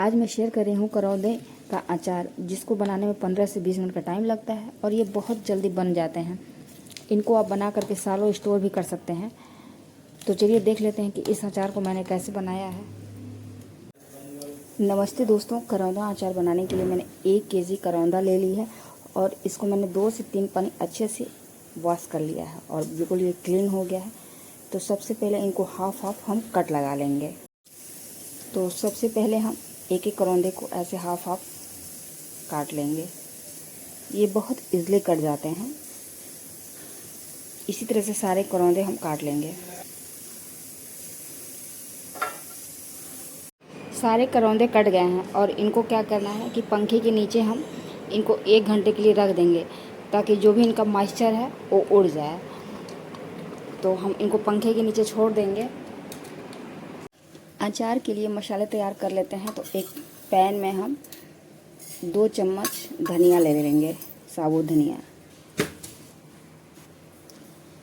आज मैं शेयर कर रही हूँ करौंदे का अचार, जिसको बनाने में 15 से 20 मिनट का टाइम लगता है और ये बहुत जल्दी बन जाते हैं। इनको आप बना करके सालों स्टोर भी कर सकते हैं। तो चलिए देख लेते हैं कि इस अचार को मैंने कैसे बनाया है। नमस्ते दोस्तों, करौंदा अचार बनाने के लिए मैंने 1 केजी करौंदा ले ली है और इसको मैंने 2 से 3 पानी अच्छे से वॉश कर लिया है और बिल्कुल ये क्लीन हो गया है। तो सबसे पहले इनको हाफ हम कट लगा लेंगे। तो सबसे पहले हम एक एक करौंदे को ऐसे हाफ काट लेंगे। ये बहुत इजीली कट जाते हैं। इसी तरह से सारे करौंदे हम काट लेंगे। सारे करौंदे कट गए हैं और इनको क्या करना है कि पंखे के नीचे हम इनको 1 घंटे के लिए रख देंगे, ताकि जो भी इनका मॉइस्चर है वो उड़ जाए। तो हम इनको पंखे के नीचे छोड़ देंगे। अचार के लिए मसाले तैयार कर लेते हैं। तो एक पैन में हम 2 चम्मच धनिया ले लेंगे, साबुत धनिया।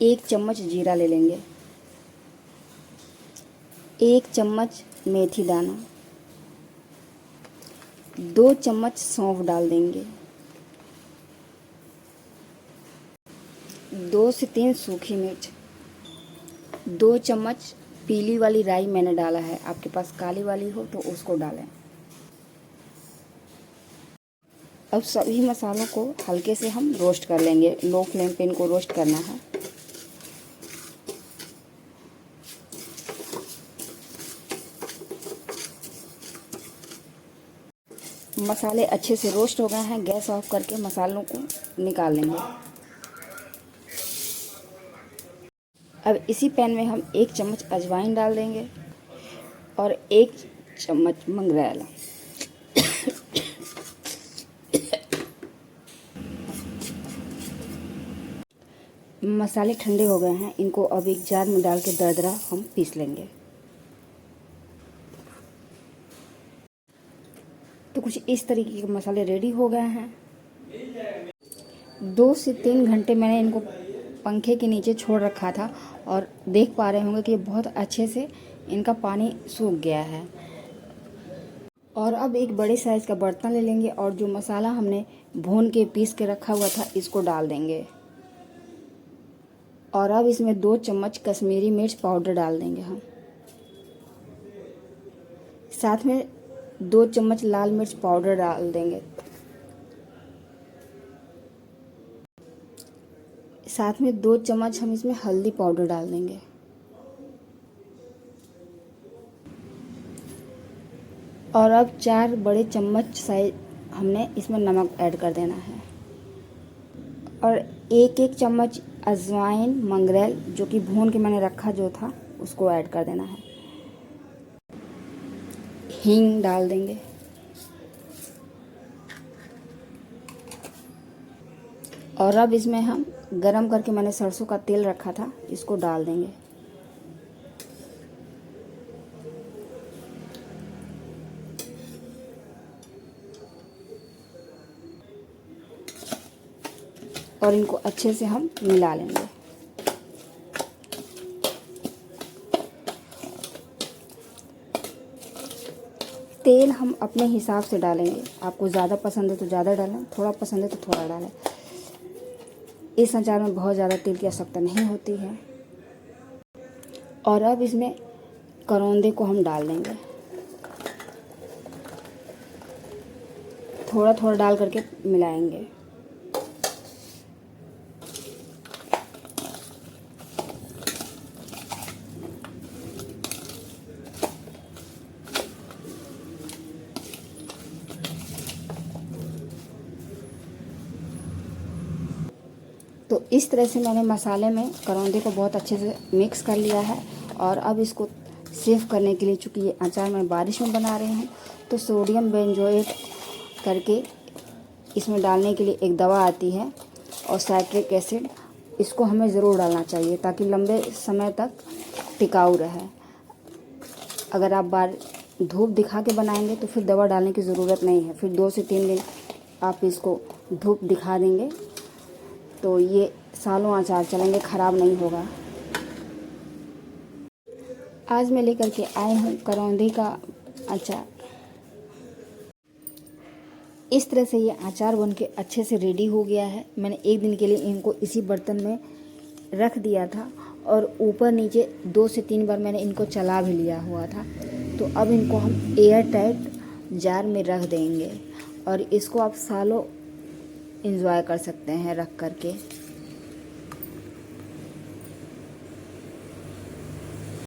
1 चम्मच जीरा ले लेंगे। 1 चम्मच मेथी दाना। 2 चम्मच सौंफ डाल देंगे। 2 से 3 सूखी मिर्च। 2 चम्मच पीली वाली राई मैंने डाला है, आपके पास काली वाली हो तो उसको डालें। अब सभी मसालों को हल्के से हम रोस्ट कर लेंगे। लो फ्लेम पे इनको रोस्ट करना है। मसाले अच्छे से रोस्ट हो गए हैं। गैस ऑफ करके मसालों को निकाल लेंगे। अब इसी पैन में हम 1 चम्मच अजवाइन डाल देंगे और 1 चम्मच मंगरेल। मसाले ठंडे हो गए हैं। इनको अब एक जार में डाल के दरदरा हम पीस लेंगे। तो कुछ इस तरीके के मसाले रेडी हो गए हैं। 2 से 3 घंटे मैंने इनको पंखे के नीचे छोड़ रखा था और देख पा रहे होंगे कि बहुत अच्छे से इनका पानी सूख गया है। और अब एक बड़े साइज़ का बर्तन ले लेंगे और जो मसाला हमने भून के पीस के रखा हुआ था इसको डाल देंगे। और अब इसमें 2 चम्मच कश्मीरी मिर्च पाउडर डाल देंगे हम। साथ में 2 चम्मच लाल मिर्च पाउडर डाल देंगे। साथ में 2 चम्मच हम इसमें हल्दी पाउडर डाल देंगे। और अब 4 बड़े चम्मच साइज हमने इसमें नमक ऐड कर देना है। और 1-1 चम्मच अजवाइन मंगरेल जो कि भून के मैंने रखा जो था उसको ऐड कर देना है। हींग डाल देंगे। और अब इसमें हम गरम करके मैंने सरसों का तेल रखा था इसको डाल देंगे। और इनको अच्छे से हम मिला लेंगे। तेल हम अपने हिसाब से डालेंगे। आपको ज़्यादा पसंद है तो ज़्यादा डालें, थोड़ा पसंद है तो थोड़ा डालें। इस अचार में बहुत ज़्यादा तेल की आवश्यकता नहीं होती है। और अब इसमें करौंदे को हम डाल देंगे। थोड़ा थोड़ा डाल करके मिलाएंगे। तो इस तरह से मैंने मसाले में करौंदे को बहुत अच्छे से मिक्स कर लिया है। और अब इसको सेव करने के लिए, चूँकि ये अचार मैं बारिश में बना रही हूँ, तो सोडियम बेंजोएट करके इसमें डालने के लिए एक दवा आती है और साइट्रिक एसिड, इसको हमें ज़रूर डालना चाहिए ताकि लंबे समय तक टिकाऊ रहे। अगर आप धूप दिखा के बनाएंगे तो फिर दवा डालने की ज़रूरत नहीं है। फिर 2 से 3 दिन आप इसको धूप दिखा देंगे तो ये सालों अचार चलेंगे, ख़राब नहीं होगा। आज मैं लेकर के आए हूँ करौंदे का अचार। इस तरह से ये अचार बन के अच्छे से रेडी हो गया है। मैंने एक दिन के लिए इनको इसी बर्तन में रख दिया था और ऊपर नीचे 2 से 3 बार मैंने इनको चला भी लिया हुआ था। तो अब इनको हम एयर टाइट जार में रख देंगे और इसको आप सालों इंजॉय कर सकते हैं रख कर के।